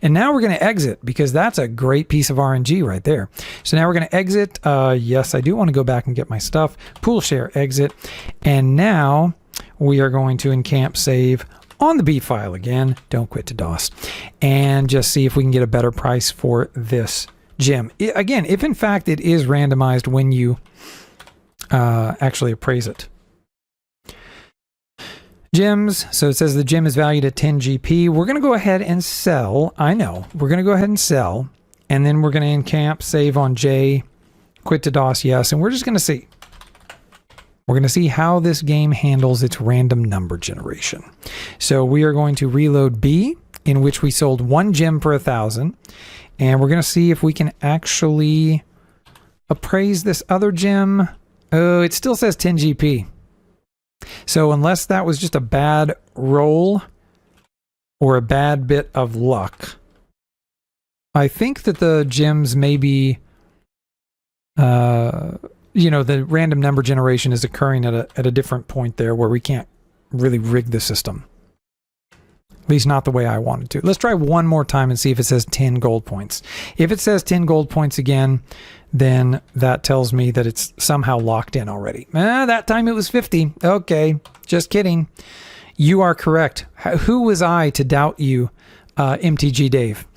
And now we're going to exit, because that's a great piece of RNG right there. So now we're going to exit. Yes, I do want to go back and get my stuff. Pool share, exit. And now we are going to encamp, save on the B file again. Don't quit to DOS. And just see if we can get a better price for this gem. Again, if in fact it is randomized when you actually appraise it. Gems. So it says the gem is valued at 10 GP. We're going to go ahead and sell. I know. We're going to go ahead and sell. And then we're going to encamp, save on J, quit to DOS, yes. And we're just going to see. We're going to see how this game handles its random number generation. So we are going to reload B, in which we sold 1 gem for 1,000. And we're going to see if we can actually appraise this other gem. Oh, it still says 10 GP. So unless that was just a bad roll or a bad bit of luck, I think that the gems may be, the random number generation is occurring at a different point there where we can't really rig the system. At least not the way I wanted to. Let's try one more time and see if it says 10 gold points. If it says 10 gold points again, then that tells me that it's somehow locked in already. That time it was 50. Okay, just kidding. You are correct. Who was I to doubt you, MTG Dave?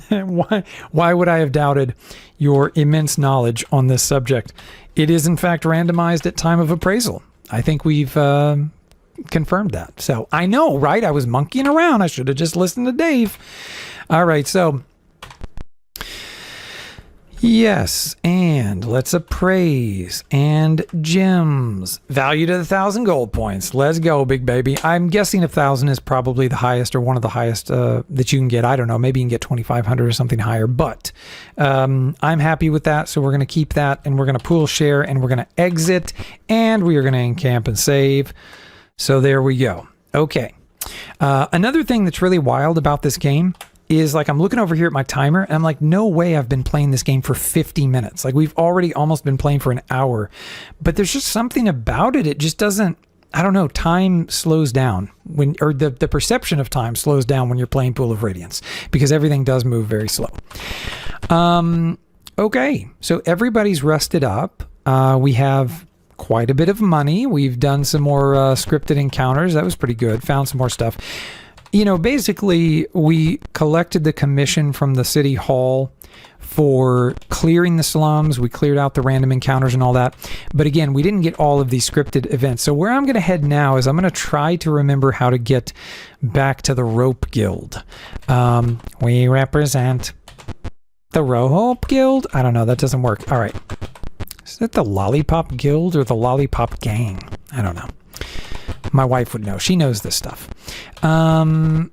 Why would I have doubted your immense knowledge on this subject? It is in fact randomized at time of appraisal. I think we've confirmed that. So I know, right? I was monkeying around. I should have just listened to Dave. All right, so Yes, and let's appraise and gems valued at 1,000 gold points. Let's go, big baby. I'm guessing 1,000 is probably the highest or one of the highest that you can get. I don't know, maybe you can get 2,500 or something higher, but I'm happy with that. So we're going to keep that, and we're going to pool share, and we're going to exit, and we are going to encamp and save. So there we go. Okay. Another thing that's really wild about this game is, like, I'm looking over here at my timer and I'm like, no way I've been playing this game for 50 minutes. Like, we've already almost been playing for an hour, but there's just something about it. It just doesn't, I don't know, time slows down when, or the perception of time slows down when you're playing Pool of Radiance, because everything does move very slow. Okay, so everybody's rested up. We have quite a bit of money. We've done some more scripted encounters. That was pretty good. Found some more stuff. You know, basically, we collected the commission from the city hall for clearing the slums. We cleared out the random encounters and all that. But again, we didn't get all of these scripted events. So where I'm going to head now is I'm going to try to remember how to get back to the Rope Guild. We represent the Rope Guild? I don't know. That doesn't work. All right. Is that the Lollipop Guild or the Lollipop Gang? I don't know. My wife would know. She knows this stuff. What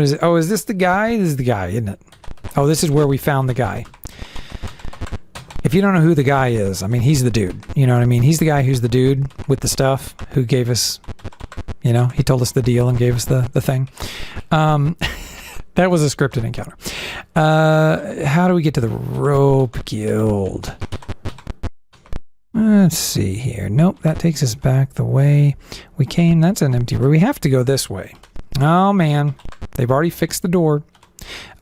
is it? Oh, is this the guy? This is the guy, isn't it? Oh, this is where we found the guy. If you don't know who the guy is, I mean, he's the dude. You know what I mean? He's the guy who's the dude with the stuff who gave us, you know, he told us the deal and gave us the thing. That was a scripted encounter. How do we get to the Rope Guild? Let's see here. Nope, that takes us back the way we came. That's an empty room. We have to go this way. Oh, man. They've already fixed the door.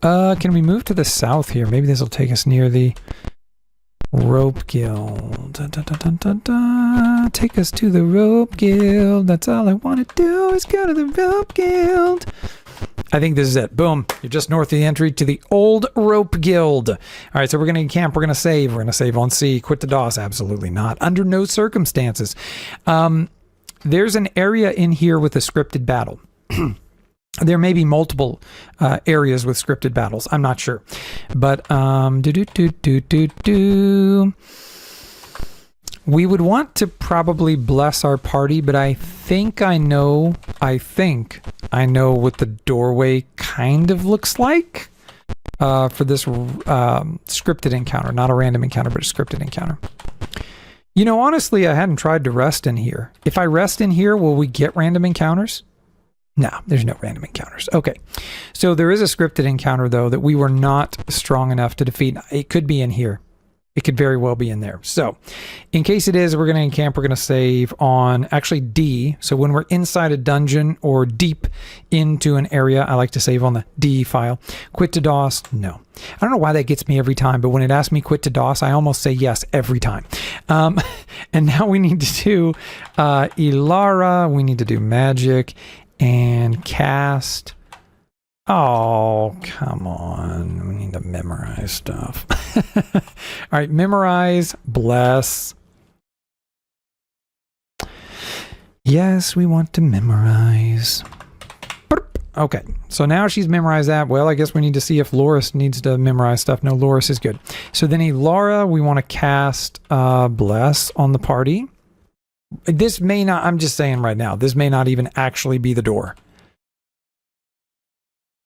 Can we move to the south here? Maybe this will take us near the Rope Guild. Da, da, da, da, da, da. Take us to the Rope Guild. That's all I want to do is go to the Rope Guild. I think this is it. Boom. You're just north of the entry to the Old Rope Guild. All right, so we're going to encamp. We're going to save. We're going to save on C. Quit the DOS. Absolutely not. Under no circumstances. There's an area in here with a scripted battle. There may be multiple areas with scripted battles. I'm not sure. But we would want to probably bless our party, but I think I know what the doorway kind of looks like for this scripted encounter. Not a random encounter, but a scripted encounter. You know, honestly, I hadn't tried to rest in here. If I rest in here, will we get random encounters? No, there's no random encounters. Okay. So there is a scripted encounter, though, that we were not strong enough to defeat. It could be in here. It could very well be in there. So in case it is, we're going to encamp. We're going to save on actually D. So when we're inside a dungeon or deep into an area, I like to save on the D file. Quit to DOS? No. I don't know why that gets me every time, but when it asks me quit to DOS, I almost say yes every time. And now we need to do Ilara. We need to do magic and cast. Oh, come on. We need to memorize stuff. All right, memorize, bless. Yes, we want to memorize. Okay, so now she's memorized that. Well, I guess we need to see if Loris needs to memorize stuff. No, Loris is good. So then Ilara, we want to cast bless on the party. This may not, I'm just saying right now, this may not even actually be the door.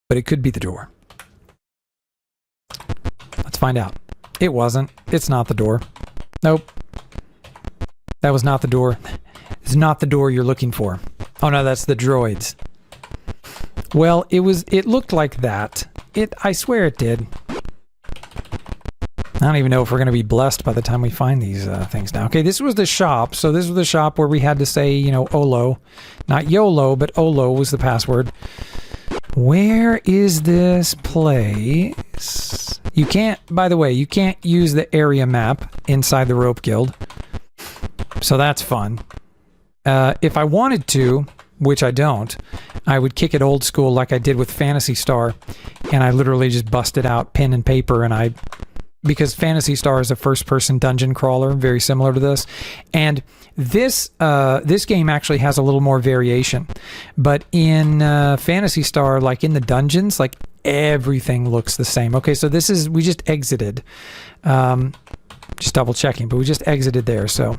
But it could be the door. Let's find out. It wasn't. It's not the door. Nope. That was not the door. It's not the door you're looking for. Oh no, that's the droids. Well, it looked like that. I swear it did. I don't even know if we're going to be blessed by the time we find these things now. Okay, this was the shop. So this was the shop where we had to say, you know, OLO. Not YOLO, but OLO was the password. Where is this place? You can't, by the way, you can't use the area map inside the Rope Guild. So that's fun. If I wanted to, which I don't, I would kick it old school like I did with Phantasy Star. And I literally just busted out pen and paper and because Phantasy Star is a first-person dungeon crawler, very similar to this. And this game actually has a little more variation. But in Phantasy Star, like in the dungeons, like everything looks the same. Okay, so this is, we just exited. Just double checking, but we just exited there. So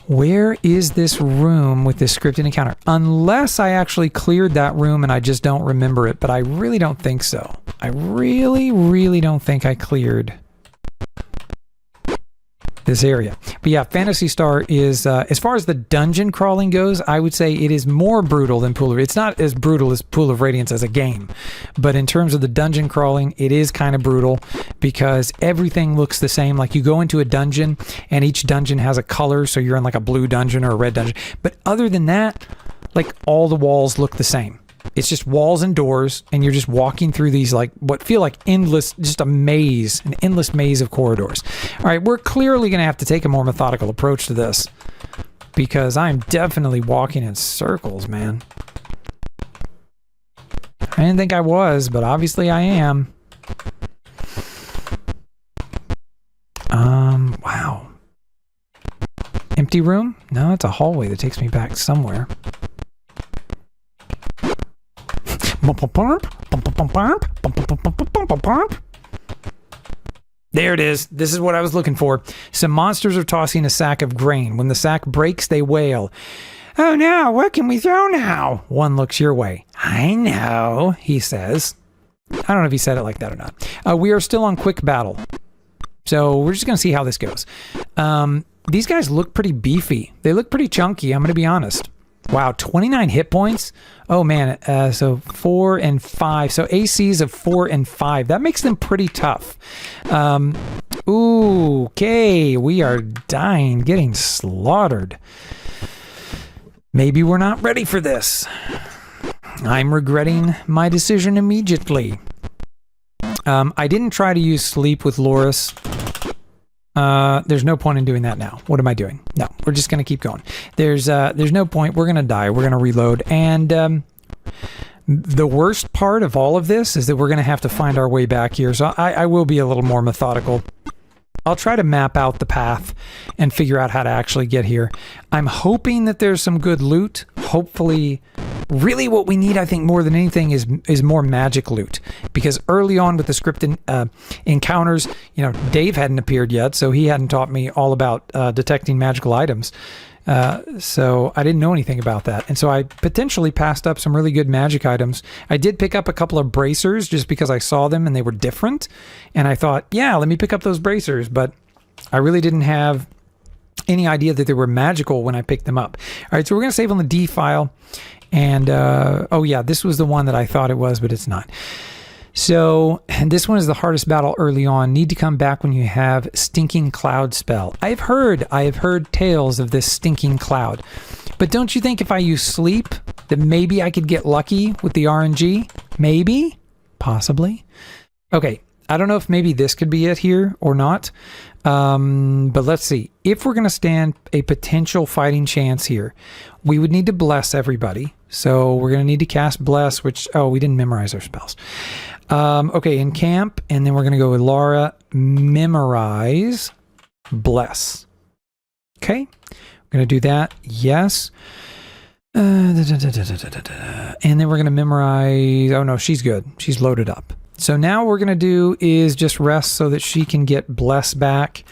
where is this room with this scripted encounter? Unless I actually cleared that room and I just don't remember it, but I really don't think so. I really don't think I cleared this area. But yeah, Phantasy Star is, as far as the dungeon crawling goes, I would say it is more brutal than Pool of Radiance. It's not as brutal as Pool of Radiance as a game, but in terms of the dungeon crawling, it is kind of brutal because everything looks the same. Like you go into a dungeon and each dungeon has a color, so you're in like a blue dungeon or a red dungeon. But other than that, like all the walls look the same. It's just walls and doors, and you're just walking through these like what feel like endless, just a maze, an endless maze of corridors. All right, we're clearly going to have to take a more methodical approach to this because I'm definitely walking in circles, man. I didn't think I was, but obviously I am. Wow. Empty room? No, it's a hallway that takes me back somewhere. There it is. This is what I was looking for. Some monsters are tossing a sack of grain. When the sack breaks, they wail. Oh no, what can we throw now? One looks your way. I know, he says. I don't know if he said it like that or not. We are still on quick battle. So we're just going to see how this goes. These guys look pretty beefy. They look pretty chunky, I'm going to be honest. Wow, 29 hit points? Oh man, so 4 and 5. So ACs of 4 and 5. That makes them pretty tough. Ooh, okay, we are dying, getting slaughtered. Maybe we're not ready for this. I'm regretting my decision immediately. I didn't try to use sleep with Loris. There's no point in doing that now. What am I doing? No, we're just going to keep going. There's no point. We're going to die. We're going to reload. And the worst part of all of this is that we're going to have to find our way back here. So I will be a little more methodical. I'll try to map out the path and figure out how to actually get here. I'm hoping that there's some good loot. Hopefully, really what we need, I think, more than anything is more magic loot. Because early on with the scripted encounters, you know, Dave hadn't appeared yet, so he hadn't taught me all about detecting magical items. So I didn't know anything about that. And so I potentially passed up some really good magic items. I did pick up a couple of bracers just because I saw them and they were different. And I thought, yeah, let me pick up those bracers. But I really didn't have any idea that they were magical when I picked them up. All right, so we're going to save on the D file. And, oh yeah, this was the one that I thought it was, but it's not. So, and this one is the hardest battle early on. Need to come back when you have Stinking Cloud spell. I have heard tales of this Stinking Cloud. But don't you think if I use sleep, that maybe I could get lucky with the RNG? Maybe? Possibly? Okay, I don't know if maybe this could be it here or not. But let's see. If we're going to stand a potential fighting chance here, we would need to bless everybody. So we're going to need to cast bless, which, oh, we didn't memorize our spells. Okay, in camp, and then we're going to go with Laura, memorize, bless. Okay, we're going to do that. Yes. And then we're going to memorize, oh no, she's good. She's loaded up. So now what we're going to do is just rest so that she can get bless back.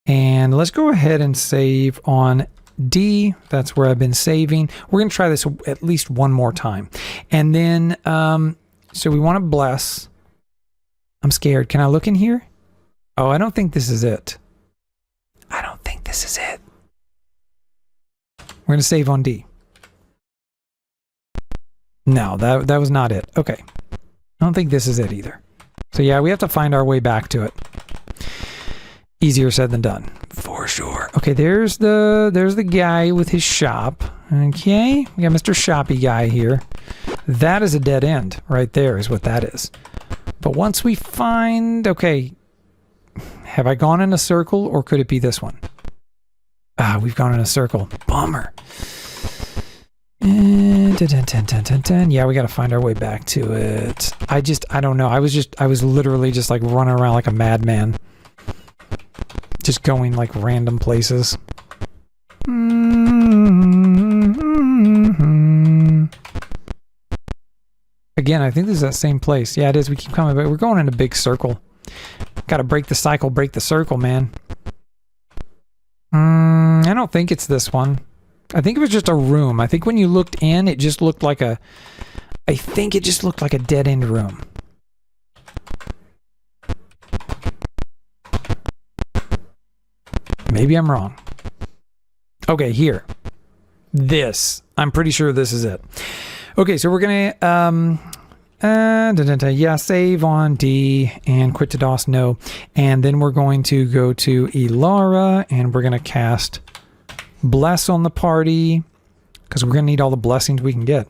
And let's go ahead and save on D. That's where I've been saving. We're going to try this at least one more time. And then, so we want to bless. I'm scared. Can I look in here? Oh, I don't think this is it. I don't think this is it. We're going to save on D. No, that was not it. Okay. I don't think this is it either. So yeah, we have to find our way back to it. Easier said than done, for sure. Okay, there's the guy with his shop. Okay, we got Mr. Shoppy guy here. That is a dead end right there is what that is. But once we find, okay, have I gone in a circle or could it be this one? Ah, we've gone in a circle. Bummer. Yeah, we got to find our way back to it. I don't know. I was literally just like running around like a madman. Just going like random places. Again, again. I think this is that same place. Yeah, it is. We keep coming, but we're going in a big circle. Got to break the cycle, break the circle, man. I don't think it's this one. I think it was just a room. I think when you looked in, it just looked like a... I think it just looked like a dead-end room. Maybe I'm wrong. Okay, here. This. I'm pretty sure this is it. Okay, so we're going to... yeah, save on D and quit to DOS, no. And then we're going to go to Elara and we're going to cast Bless on the party because we're going to need all the blessings we can get.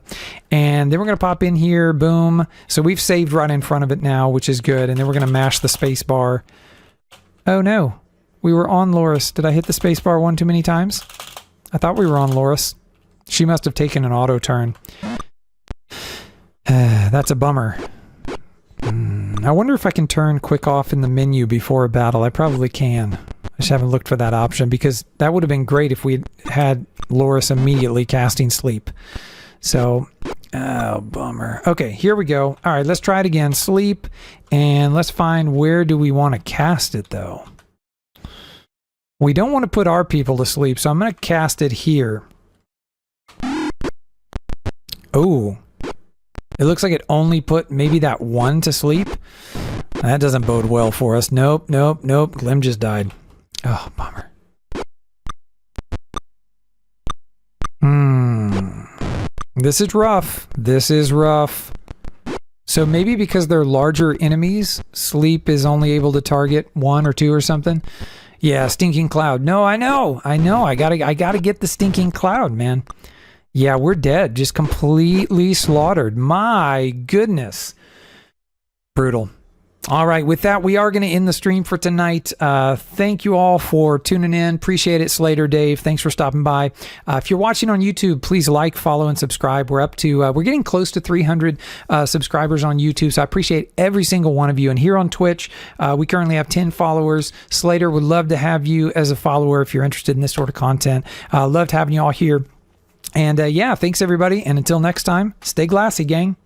And then we're going to pop in here, boom. So we've saved right in front of it now, which is good. And then we're going to mash the space bar. Oh no, we were on Loris. Did I hit the space bar one too many times? I thought we were on Loris. She must have taken an auto turn. That's a bummer. I wonder if I can turn quick off in the menu before a battle. I probably can. I just haven't looked for that option because that would have been great if we had Loris immediately casting sleep. So, oh, bummer. Okay, here we go. All right, let's try it again. Sleep, and let's find where do we want to cast it, though. We don't want to put our people to sleep, so I'm going to cast it here. Oh. It looks like it only put maybe that one to sleep. That doesn't bode well for us. Nope, nope, nope. Glim just died. Oh, bummer. This is rough. This is rough. So maybe because they're larger enemies, sleep is only able to target one or two or something. Yeah, stinking cloud. No, I know. I gotta get the stinking cloud, man. Yeah, we're dead. Just completely slaughtered. My goodness. Brutal. All right, with that, we are going to end the stream for tonight. Thank you all for tuning in. Appreciate it, Slater, Dave. Thanks for stopping by. If you're watching on YouTube, please like, follow, and subscribe. We're up to, we're getting close to 300 subscribers on YouTube, so I appreciate every single one of you. And here on Twitch, we currently have 10 followers. Slater would love to have you as a follower if you're interested in this sort of content. Loved having you all here. And yeah, thanks everybody. And until next time, stay glassy, gang.